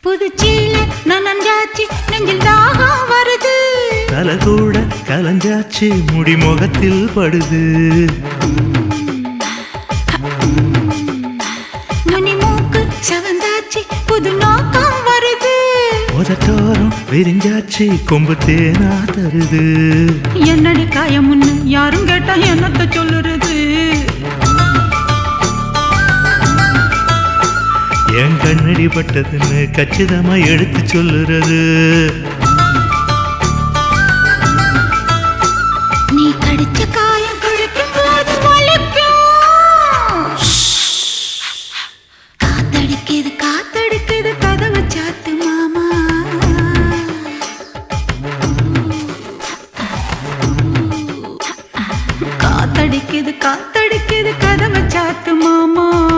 புதுச்சீல நனஞ்சாச்சு நெஞ்சில் தாகம் வருது தலை கூட கலஞ்சாச்சு முடி முகத்தில் படுது நுனி மூக்கு செவந்தாச்சு புது நோக்கம் வருது உதட்டோரம் விரிஞ்சாச்சு கொம்பு தேனா தருது என்னடி காயமுன்னு யாரும் கேட்டா என்னத்த சொல்லுறது என் கண்ணடி பட்டதுன்னு கச்சிதமா எடுத்து சொல்லுறது